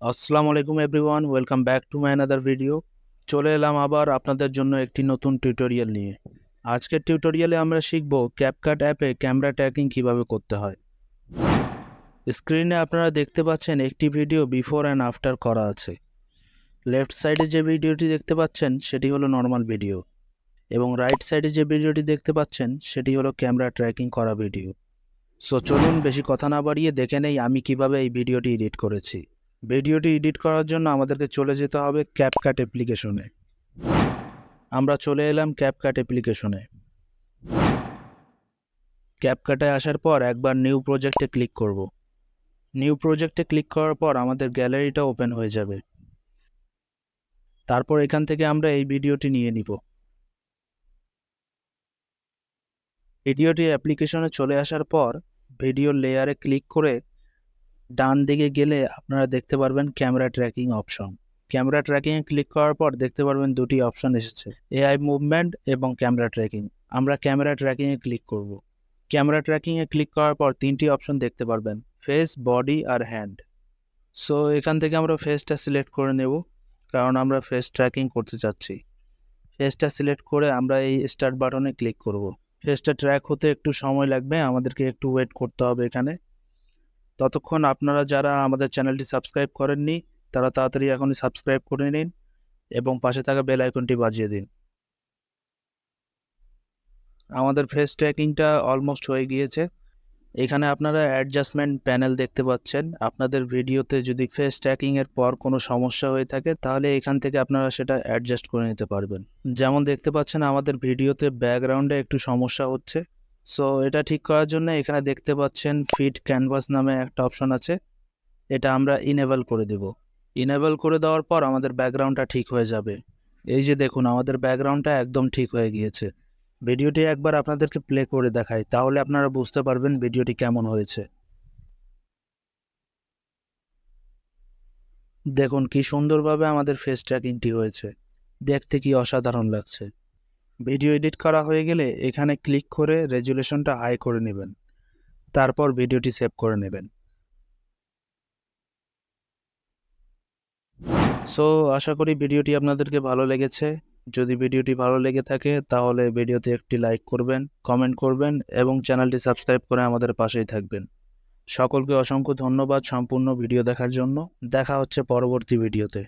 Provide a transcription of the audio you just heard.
আসসালামু আলাইকুম everyone, welcome back to my another video. চলে এলাম আবার আপনাদের জন্য একটি নতুন টিউটোরিয়াল নিয়ে। আজকের টিউটোরিয়ালে আমরা শিখব ক্যাপকাট অ্যাপে ক্যামেরা ট্র্যাকিং কিভাবে করতে হয়। স্ক্রিনে আপনারা দেখতে পাচ্ছেন একটি ভিডিও বিফোর অ্যান্ড আফটার করা আছে। লেফট সাইডে যে ভিডিওটি দেখতে পাচ্ছেন সেটি হলো নর্মাল ভিডিও, এবং রাইট সাইডে যে ভিডিওটি দেখতে পাচ্ছেন সেটি হলো ক্যামেরা ট্র্যাকিং করা ভিডিও। সো চলুন বেশি কথা না বাড়িয়ে দেখে নেই আমি কিভাবে এই ভিডিওটি এডিট করেছি। ভিডিওটি এডিট করার জন্য আমাদেরকে চলে যেতে হবে ক্যাপকাট অ্যাপ্লিকেশনে। আমরা চলে এলাম ক্যাপকাট অ্যাপ্লিকেশনে। ক্যাপকাটে আসার পর একবার নিউ প্রজেক্টে ক্লিক করব। নিউ প্রজেক্টে ক্লিক করার পর আমাদের গ্যালারিটা ওপেন হয়ে যাবে। তারপর এখান থেকে আমরা এই ভিডিওটি নিয়ে নিব। ভিডিওটি অ্যাপ্লিকেশনে চলে আসার পর ভিডিও লেয়ারে ক্লিক করে ডান দিকে গেলে আপনারা দেখতে পারবেন ক্যামেরা ট্র্যাকিং অপশন। ক্যামেরা ট্র্যাকিংয়ে ক্লিক করার পর দেখতে পারবেন দুটি অপশন এসেছে, এআই মুভমেন্ট এবং ক্যামেরা ট্র্যাকিং। আমরা ক্যামেরা ট্র্যাকিংয়ে ক্লিক করব। ক্যামেরা ট্র্যাকিংয়ে ক্লিক করার পর তিনটি অপশন দেখতে পারবেন, ফেস, বডি আর হ্যান্ড। সো এখান থেকে আমরা ফেসটা সিলেক্ট করে নেব, কারণ আমরা ফেস ট্র্যাকিং করতে চাচ্ছি। ফেসটা সিলেক্ট করে আমরা এই স্টার্ট বাটনে ক্লিক করব। ফেসটা ট্র্যাক হতে একটু সময় লাগবে, আমাদেরকে একটু ওয়েট করতে হবে এখানে। ততক্ষণ আপনারা যারা আমাদের চ্যানেলটি সাবস্ক্রাইব করেননি তারা তাড়াতাড়ি এখনই সাবস্ক্রাইব করে নিন এবং পাশে থাকা বেল আইকনটি বাজিয়ে দিন। আমাদের ফেস ট্র্যাকিংটা অলমোস্ট হয়ে গিয়েছে। এখানে আপনারা অ্যাডজাস্টমেন্ট প্যানেল দেখতে পাচ্ছেন। আপনাদের ভিডিওতে যদি ফেস ট্র্যাকিংয়ের পর কোনো সমস্যা হয়ে থাকে তাহলে এখান থেকে আপনারা সেটা অ্যাডজাস্ট করে নিতে পারবেন। যেমন দেখতে পাচ্ছেন আমাদের ভিডিওতে ব্যাকগ্রাউন্ডে একটু সমস্যা হচ্ছে। সো এটা ঠিক করার জন্য এখানে দেখতে পাচ্ছেন ফিট ক্যানভাস নামে একটা অপশন আছে, এটা আমরা ইনেবল করে দেব। ইনেবল করে দেওয়ার পর আমাদের ব্যাকগ্রাউন্ডটা ঠিক হয়ে যাবে। এই যে দেখুন আমাদের ব্যাকগ্রাউন্ডটা একদম ঠিক হয়ে গিয়েছে। ভিডিওটি একবার আপনাদেরকে প্লে করে দেখাই, তাহলে আপনারা বুঝতে পারবেন ভিডিওটি কেমন হয়েছে। দেখুন কি সুন্দরভাবে আমাদের ফেস ট্র্যাকিংটি হয়েছে, দেখতে কি অসাধারণ লাগছে। ভিডিও এডিট করা হয়ে গেলে এখানে ক্লিক করে রেজুলেশনটা হাই করে নেবেন, তারপর ভিডিওটি সেভ করে নেবেন। সো আশা করি ভিডিওটি আপনাদেরকে ভালো লেগেছে। যদি ভিডিওটি ভালো লেগে থাকে তাহলে ভিডিওতে একটি লাইক করবেন, কমেন্ট করবেন এবং চ্যানেলটি সাবস্ক্রাইব করে আমাদের পাশেই থাকবেন। সকলকে অসংখ্য ধন্যবাদ সম্পূর্ণ ভিডিও দেখার জন্য। দেখা হচ্ছে পরবর্তী ভিডিওতে।